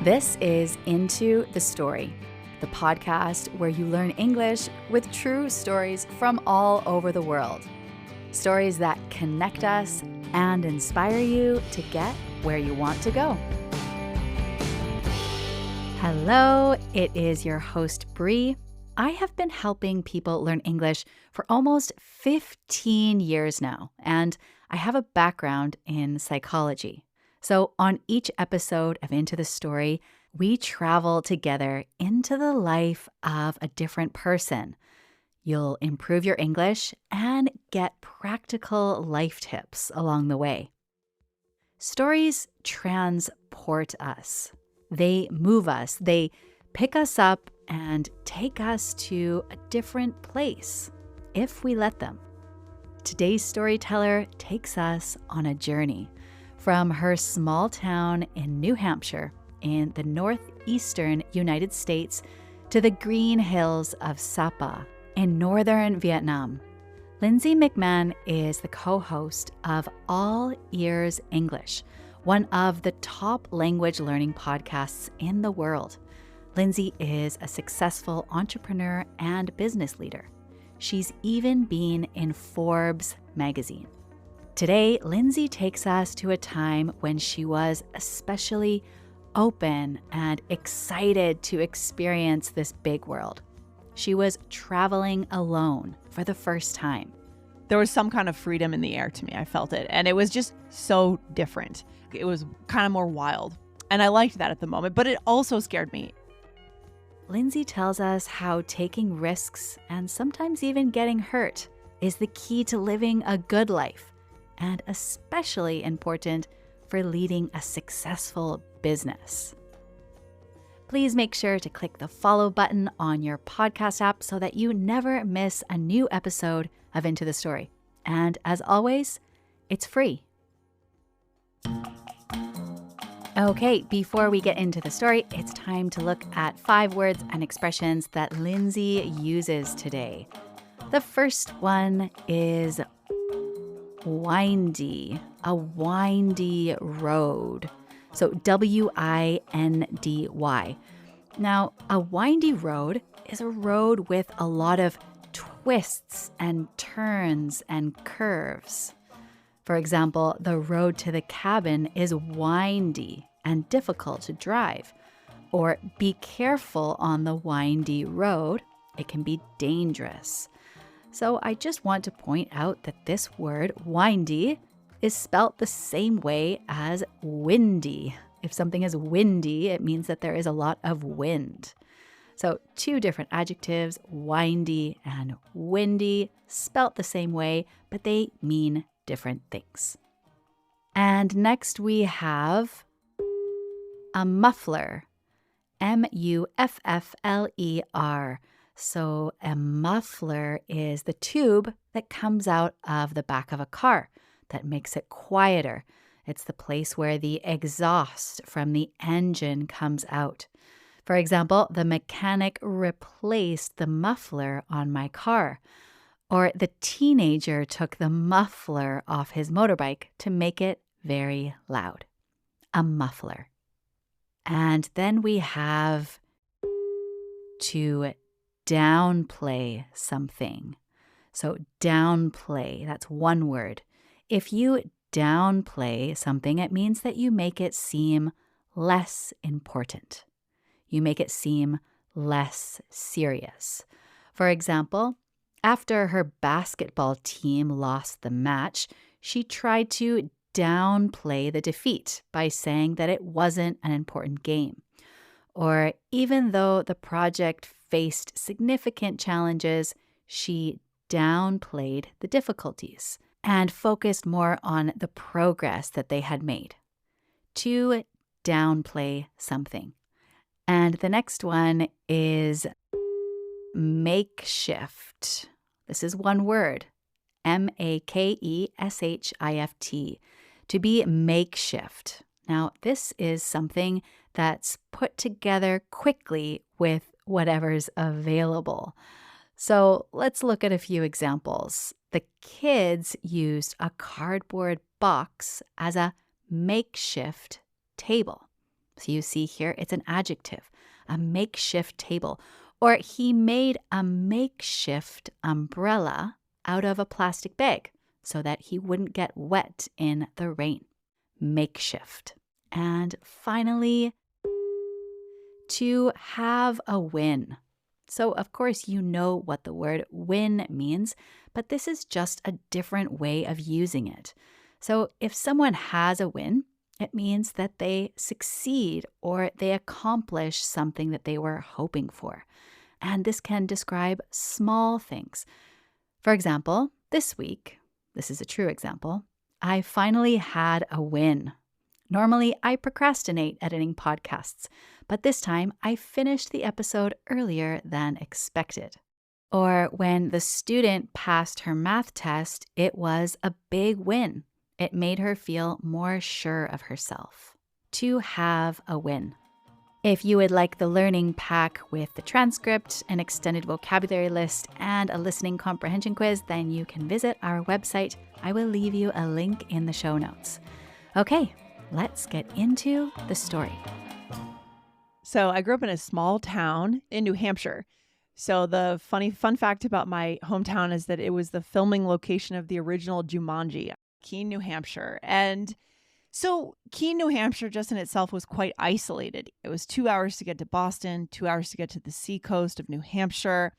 This is Into the Story, the podcast where you learn English with true stories from all over the world. Stories that connect us and inspire you to get where you want to go. Hello, it is your host, Bree. I have been helping people learn English for almost 15 years now, and I have a background in psychology. So on each episode of Into the Story, we travel together into the life of a different person. You'll improve your English and get practical life tips along the way. Stories transport us. They move us. They pick us up and take us to a different place if we let them. Today's storyteller takes us on a journey from her small town in New Hampshire in the northeastern United States to the green hills of Sapa in northern Vietnam. Lindsay McMahon is the co-host of All Ears English, one of the top language learning podcasts in the world. Lindsay is a successful entrepreneur and business leader. She's even been in Forbes magazine. Today, Lindsay takes us to a time when she was especially open and excited to experience this big world. She was traveling alone for the first time. There was some kind of freedom in the air to me. I felt it. And it was just so different. It was kind of more wild. And I liked that at the moment, but it also scared me. Lindsay tells us how taking risks and sometimes even getting hurt is the key to living a good life, and especially important for leading a successful business. Please make sure to click the follow button on your podcast app so that you never miss a new episode of Into the Story. And as always, it's free. Okay, before we get into the story, it's time to look at 5 words and expressions that Lindsay uses today. The first one is windy, a windy road. So W-I-N-D-Y. Now, a windy road is a road with a lot of twists and turns and curves. For example, the road to the cabin is windy and difficult to drive. Or be careful on the windy road. It can be dangerous. So I just want to point out that this word, windy, is spelt the same way as windy. If something is windy, it means that there is a lot of wind. So 2 different adjectives, windy and windy, spelt the same way, but they mean different things. And next we have a muffler, M-U-F-F-L-E-R. So a muffler is the tube that comes out of the back of a car that makes it quieter. It's the place where the exhaust from the engine comes out. For example, the mechanic replaced the muffler on my car. Or the teenager took the muffler off his motorbike to make it very loud. A muffler. And then we have to downplay something. So downplay, that's one word. If you downplay something, it means that you make it seem less important. You make it seem less serious. For example, after her basketball team lost the match, she tried to downplay the defeat by saying that it wasn't an important game. Or even though the project faced significant challenges, she downplayed the difficulties and focused more on the progress that they had made. To downplay something. And the next one is makeshift. This is one word, M-A-K-E-S-H-I-F-T, to be makeshift. Now, this is something that's put together quickly with whatever's available. So let's look at a few examples. The kids used a cardboard box as a makeshift table. So you see here, it's an adjective, a makeshift table. Or he made a makeshift umbrella out of a plastic bag so that he wouldn't get wet in the rain. Makeshift. And finally, to have a win. So, of course, you know what the word win means, but this is just a different way of using it. So, if someone has a win, it means that they succeed or they accomplish something that they were hoping for. And this can describe small things. For example, this week, this is a true example, I finally had a win. Normally, I procrastinate editing podcasts, but this time I finished the episode earlier than expected. Or when the student passed her math test, it was a big win. It made her feel more sure of herself. To have a win. If you would like the learning pack with the transcript, an extended vocabulary list, and a listening comprehension quiz, then you can visit our website. I will leave you a link in the show notes. Okay, let's get into the story. So I grew up in a small town in New Hampshire. So the fun fact about my hometown is that it was the filming location of the original Jumanji, Keene, New Hampshire. And so Keene, New Hampshire just in itself was quite isolated. It was 2 hours to get to Boston, 2 hours to get to the seacoast of New Hampshire.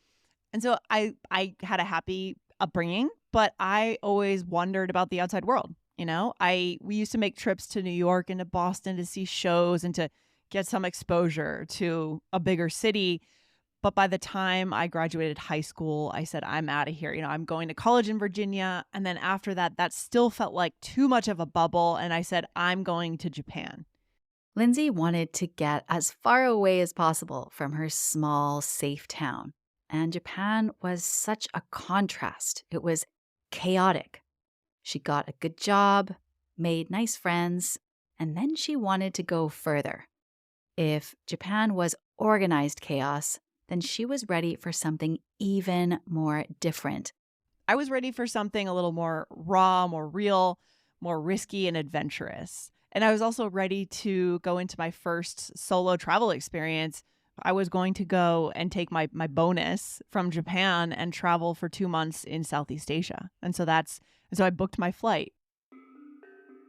And so I had a happy upbringing, but I always wondered about the outside world. You know, we used to make trips to New York and to Boston to see shows and to get some exposure to a bigger city. But by the time I graduated high school, I said, I'm out of here. You know, I'm going to college in Virginia. And then after that, that still felt like too much of a bubble. And I said, I'm going to Japan. Lindsay wanted to get as far away as possible from her small, safe town. And Japan was such a contrast. It was chaotic. She got a good job, made nice friends, and then she wanted to go further. If Japan was organized chaos, then she was ready for something even more different. I was ready for something a little more raw, more real, more risky and adventurous. And I was also ready to go into my first solo travel experience. I was going to go and take my bonus from Japan and travel for 2 months in Southeast Asia. And so I booked my flight.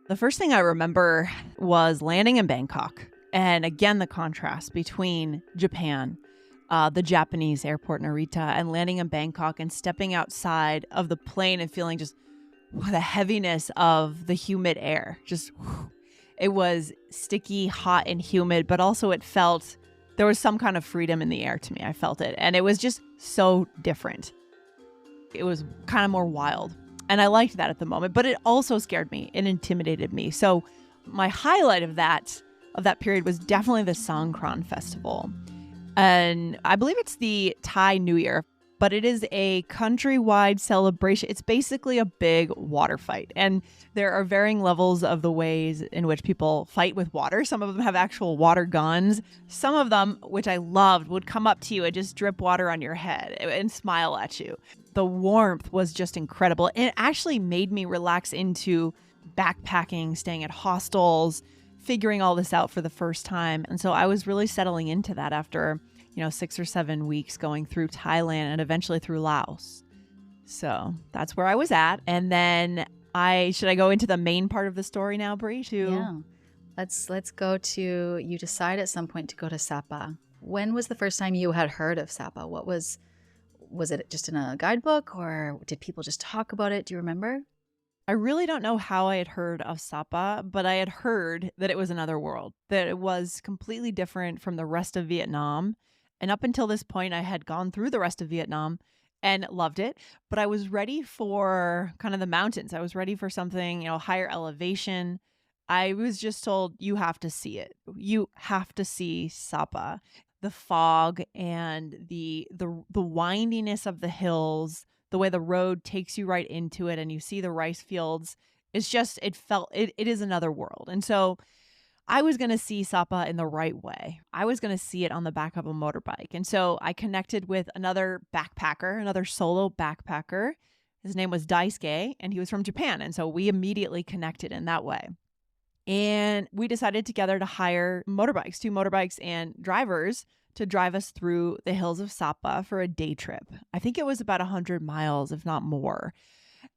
The first thing I remember was landing in Bangkok. And again, the contrast between Japan, the Japanese airport Narita, and landing in Bangkok and stepping outside of the plane and feeling just the heaviness of the humid air. It was sticky, hot, and humid, but also there was some kind of freedom in the air to me. I felt it. And it was just so different. It was kind of more wild. And I liked that at the moment, but it also scared me and intimidated me. So my highlight of that period was definitely the Songkran Festival. And I believe it's the Thai New Year, but it is a countrywide celebration. It's basically a big water fight. And there are varying levels of the ways in which people fight with water. Some of them have actual water guns. Some of them, which I loved, would come up to you and just drip water on your head and smile at you. The warmth was just incredible. And it actually made me relax into backpacking, staying at hostels, figuring all this out for the first time. And so I was really settling into that after 6 or 7 weeks going through Thailand and eventually through Laos. So that's where I was at. And then should I go into the main part of the story now, Brie? Yeah. Let's go to, you decide at some point to go to Sapa. When was the first time you had heard of Sapa? Was it just in a guidebook or did people just talk about it? Do you remember? I really don't know how I had heard of Sapa, but I had heard that it was another world, that it was completely different from the rest of Vietnam. And up until this point, I had gone through the rest of Vietnam and loved it, but I was ready for kind of the mountains. I was ready for something, higher elevation. I was just told, you have to see it. You have to see Sapa. The fog and the windiness of the hills, the way the road takes you right into it and you see the rice fields. It's just, it is another world. And so I was going to see Sapa in the right way. I was going to see it on the back of a motorbike. And so I connected with another solo backpacker. His name was Daisuke, and he was from Japan. And so we immediately connected in that way. And we decided together to hire motorbikes, 2 motorbikes and drivers to drive us through the hills of Sapa for a day trip. I think it was about 100 miles, if not more.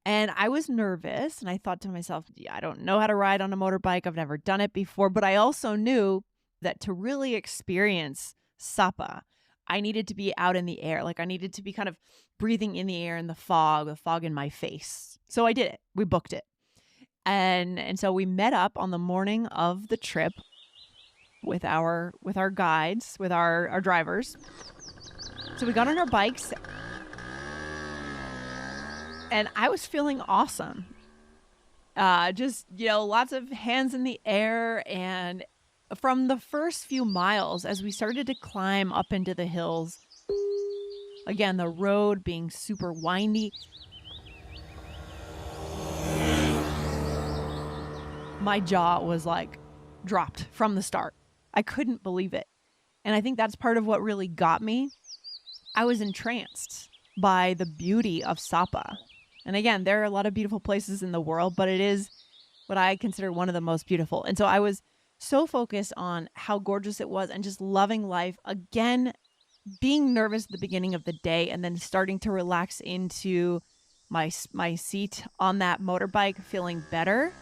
And I was nervous and I thought to myself, yeah, I don't know how to ride on a motorbike. I've never done it before. But I also knew that to really experience Sapa, I needed to be out in the air. Like I needed to be kind of breathing in the air in the fog in my face. So I did it. We booked it. And so we met up on the morning of the trip with our guides, with our drivers. So we got on our bikes and I was feeling awesome. Just, lots of hands in the air. And from the first few miles, as we started to climb up into the hills, again, the road being super windy, my jaw was like dropped from the start. I couldn't believe it. And I think that's part of what really got me. I was entranced by the beauty of Sapa. And again, there are a lot of beautiful places in the world, but it is what I consider one of the most beautiful. And so I was so focused on how gorgeous it was and just loving life. Again, being nervous at the beginning of the day and then starting to relax into my seat on that motorbike, feeling better.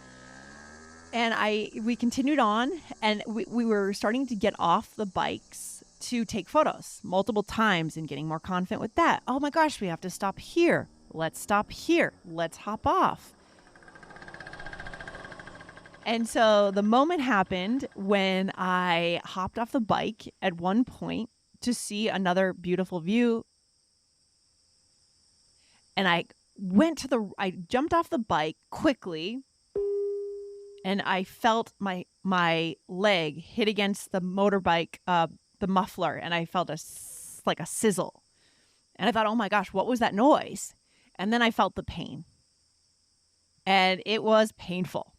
And we continued on and we were starting to get off the bikes to take photos multiple times and getting more confident with that. Oh my gosh, we have to stop here. Let's stop here. Let's hop off. And so the moment happened when I hopped off the bike at one point to see another beautiful view. And I jumped off the bike quickly. And I felt my leg hit against the motorbike, the muffler, and I felt like a sizzle. And I thought, oh my gosh, what was that noise? And then I felt the pain. And it was painful.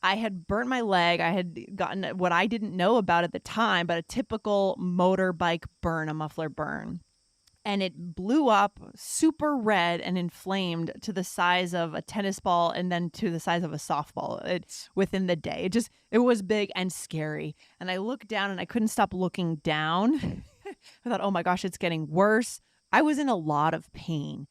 I had burnt my leg. I had gotten what I didn't know about at the time, but a typical motorbike burn, a muffler burn. And it blew up super red and inflamed to the size of a tennis ball and then to the size of a softball within the day. It was big and scary. And I looked down and I couldn't stop looking down. I thought, oh my gosh, it's getting worse. I was in a lot of pain.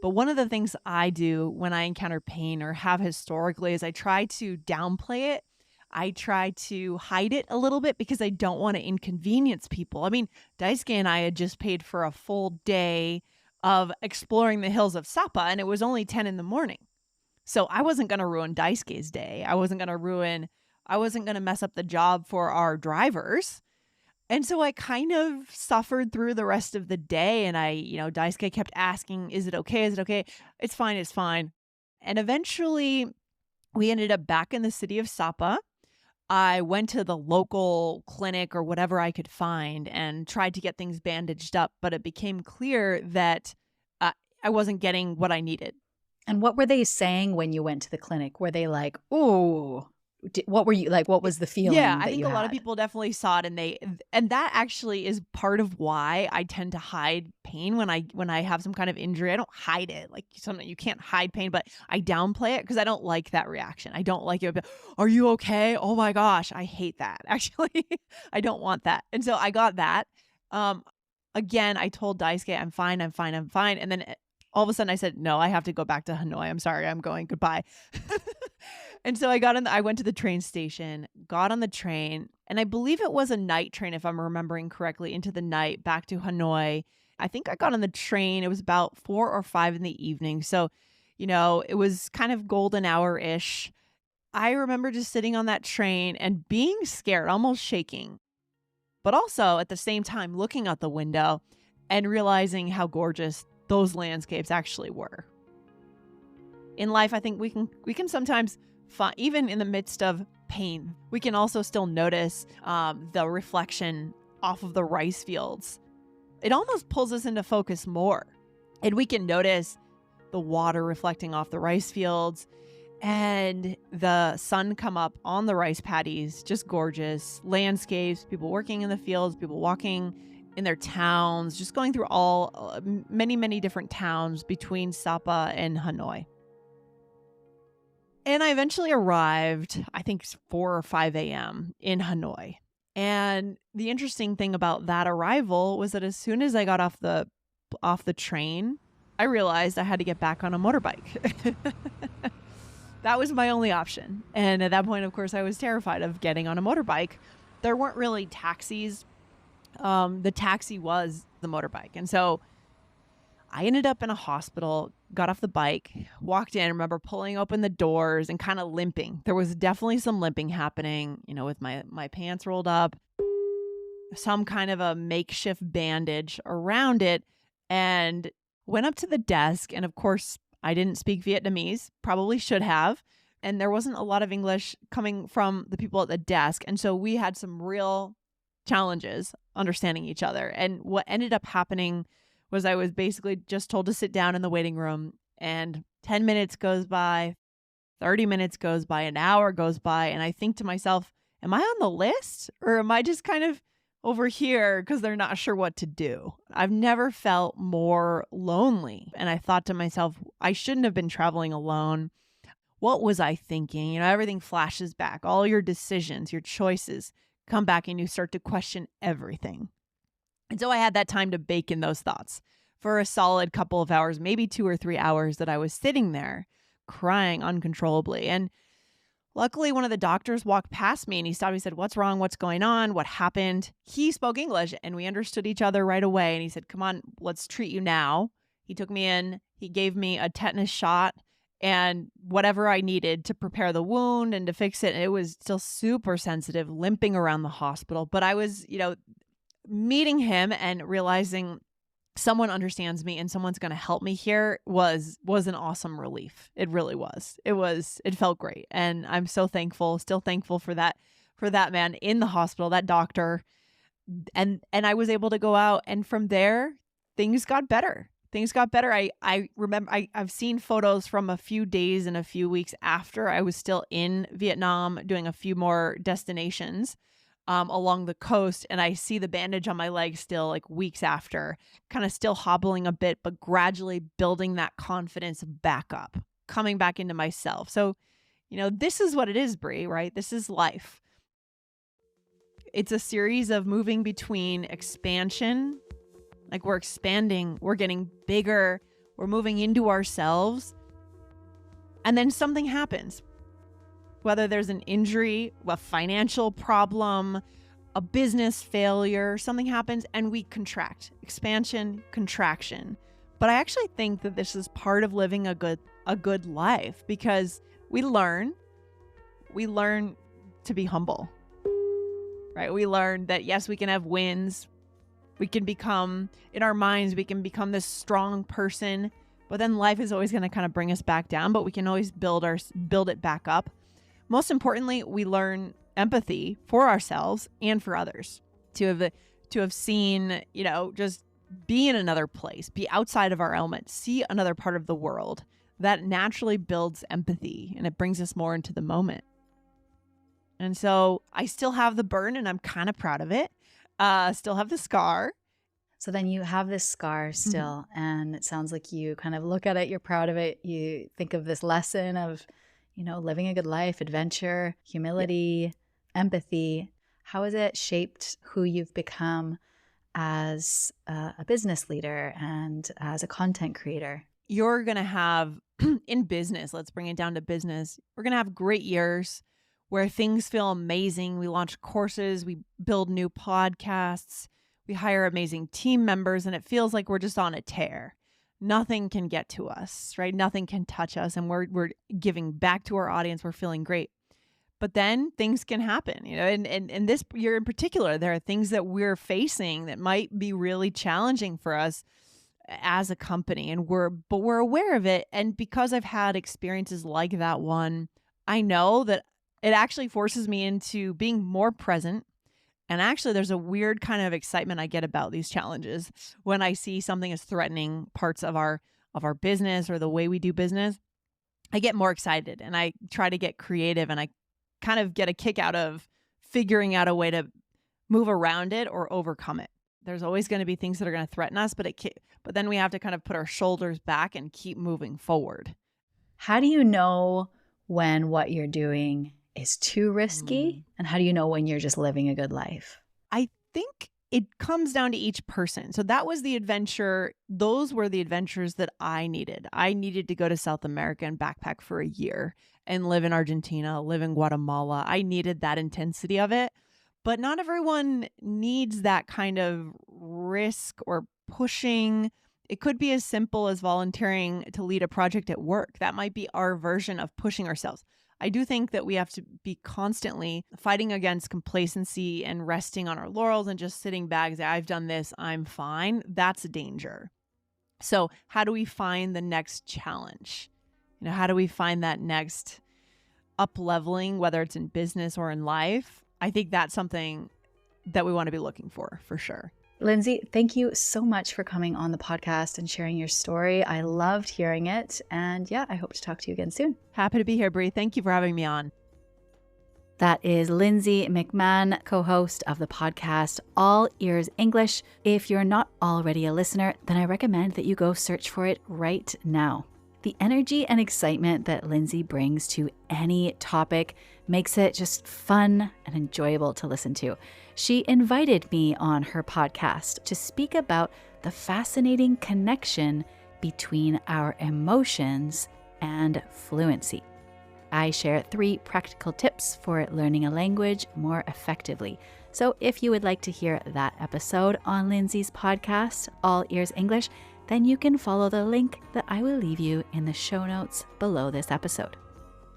But one of the things I do when I encounter pain or have historically is I try to downplay it. I try to hide it a little bit because I don't want to inconvenience people. I mean, Daisuke and I had just paid for a full day of exploring the hills of Sapa, and it was only 10 in the morning. So I wasn't going to ruin Daisuke's day. I wasn't going to mess up the job for our drivers. And so I kind of suffered through the rest of the day. And Daisuke kept asking, is it okay? Is it okay? It's fine. It's fine. And eventually we ended up back in the city of Sapa. I went to the local clinic or whatever I could find and tried to get things bandaged up, but it became clear that I wasn't getting what I needed. And what were they saying when you went to the clinic? Were they like, "Ooh"? What were you like? What was the feeling? Yeah, I think a lot of people definitely saw it, and that actually is part of why I tend to hide pain when I have some kind of injury. I don't hide it, like you can't hide pain, but I downplay it because I don't like that reaction. I don't like it. Are you okay? Oh my gosh, I hate that. Actually, I don't want that, and so I got that. Again, I told Daisuke, I'm fine, and then all of a sudden I said, no, I have to go back to Hanoi. I'm sorry, I'm going. Goodbye. And so I went to the train station, got on the train, and I believe it was a night train, if I'm remembering correctly, into the night back to Hanoi. I think I got on the train. It was about 4 or 5 in the evening. So, it was kind of golden hour-ish. I remember just sitting on that train and being scared, almost shaking, but also at the same time looking out the window and realizing how gorgeous those landscapes actually were. In life, I think we can sometimes even in the midst of pain, we can also still notice the reflection off of the rice fields. It almost pulls us into focus more. And we can notice the water reflecting off the rice fields and the sun come up on the rice paddies. Just gorgeous landscapes, people working in the fields, people walking in their towns, just going through many, many different towns between Sapa and Hanoi. And I eventually arrived, I think 4 or 5 a.m. in Hanoi. And the interesting thing about that arrival was that as soon as I got off the train, I realized I had to get back on a motorbike. That was my only option. And at that point, of course, I was terrified of getting on a motorbike. There weren't really taxis. The taxi was the motorbike. And so I ended up in a hospital, got off the bike, walked in, remember pulling open the doors and kind of limping. There was definitely some limping happening, with my pants rolled up, some kind of a makeshift bandage around it, and went up to the desk. And of course, I didn't speak Vietnamese, probably should have. And there wasn't a lot of English coming from the people at the desk. And so we had some real challenges understanding each other. And what ended up happening was I was basically just told to sit down in the waiting room, and 10 minutes goes by, 30 minutes goes by, an hour goes by. And I think to myself, am I on the list, or am I just kind of over here because they're not sure what to do? I've never felt more lonely. And I thought to myself, I shouldn't have been traveling alone. What was I thinking? Everything flashes back. All your decisions, your choices come back, and you start to question everything. And so I had that time to bake in those thoughts for a solid couple of hours, maybe 2 or 3 hours, that I was sitting there crying uncontrollably. And luckily, one of the doctors walked past me and he stopped. He said, "What's wrong? What's going on? What happened?" He spoke English and we understood each other right away. And he said, "Come on, let's treat you now." He took me in. He gave me a tetanus shot and whatever I needed to prepare the wound and to fix it. And it was still super sensitive, limping around the hospital. But I was, meeting him and realizing someone understands me and someone's going to help me here was an awesome relief. It really was. It felt great. And I'm so thankful, still thankful for that man in the hospital, that doctor. And I was able to go out, and from there, things got better. I remember I've seen photos from a few days and a few weeks after I was still in Vietnam doing a few more destinations along the coast. And I see the bandage on my leg still, like weeks after, kind of still hobbling a bit, but gradually building that confidence back up, coming back into myself. So, this is what it is, Brie, right? This is life. It's a series of moving between expansion, like we're expanding, we're getting bigger, we're moving into ourselves, and then something happens. Whether there's an injury, a financial problem, a business failure, something happens and we contract. Expansion, contraction. But I actually think that this is part of living a good life, because we learn to be humble, right? We learn that yes, we can have wins. We can become, in our minds, we can become this strong person, but then life is always going to kind of bring us back down, but we can always build it back up. Most importantly, we learn empathy for ourselves and for others, to have seen, just be in another place, be outside of our element, see another part of the world. That naturally builds empathy and it brings us more into the moment. And so I still have the burn and I'm kind of proud of it. Still have the scar. So then you have this scar still, and it sounds like you kind of look at it, you're proud of it. You think of this lesson of, living a good life, adventure, humility, empathy. How has it shaped who you've become as a business leader and as a content creator? You're going to have, in business, let's bring it down to business, we're going to have great years where things feel amazing. We launch courses, we build new podcasts, we hire amazing team members, and it feels like we're just on a tear. Nothing can get to us, right? Nothing can touch us, and we're giving back to our audience. We're feeling great. But then things can happen, and this year in particular, there are things that we're facing that might be really challenging for us as a company, but we're aware of it. And because I've had experiences like that one, I know that it actually forces me into being more present. And actually, there's a weird kind of excitement I get about these challenges when I see something as threatening parts of our business or the way we do business. I get more excited and I try to get creative, and I kind of get a kick out of figuring out a way to move around it or overcome it. There's always going to be things that are going to threaten us, but then we have to kind of put our shoulders back and keep moving forward. How do you know when what you're doing is too risky? And how do you know when you're just living a good life? I think it comes down to each person. So that was the adventure. Those were the adventures that I needed. I needed to go to South America and backpack for a year and live in Argentina, live in Guatemala. I needed that intensity of it. But not everyone needs that kind of risk or pushing. It could be as simple as volunteering to lead a project at work. That might be our version of pushing ourselves. I do think that we have to be constantly fighting against complacency and resting on our laurels and just sitting back and say, I've done this, I'm fine. That's a danger. So how do we find the next challenge? How do we find that next up-leveling, whether it's in business or in life? I think that's something that we want to be looking for sure. Lindsay, thank you so much for coming on the podcast and sharing your story. I loved hearing it. And yeah, I hope to talk to you again soon. Happy to be here, Bree. Thank you for having me on. That is Lindsay McMahon, co-host of the podcast All Ears English. If you're not already a listener, then I recommend that you go search for it right now. The energy and excitement that Lindsay brings to any topic makes it just fun and enjoyable to listen to. She invited me on her podcast to speak about the fascinating connection between our emotions and fluency. I share 3 practical tips for learning a language more effectively. So if you would like to hear that episode on Lindsay's podcast, All Ears English, then you can follow the link that I will leave you in the show notes below this episode.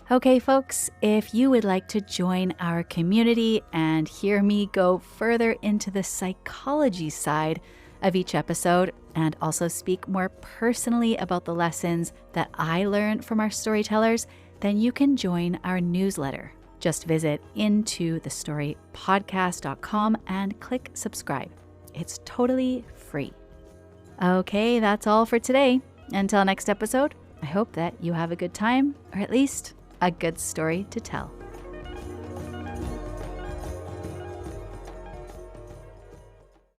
Okay, folks, if you would like to join our community and hear me go further into the psychology side of each episode and also speak more personally about the lessons that I learned from our storytellers, then you can join our newsletter. Just visit intothestorypodcast.com and click subscribe. It's totally free. Okay, that's all for today. Until next episode, I hope that you have a good time, or at least a good story to tell.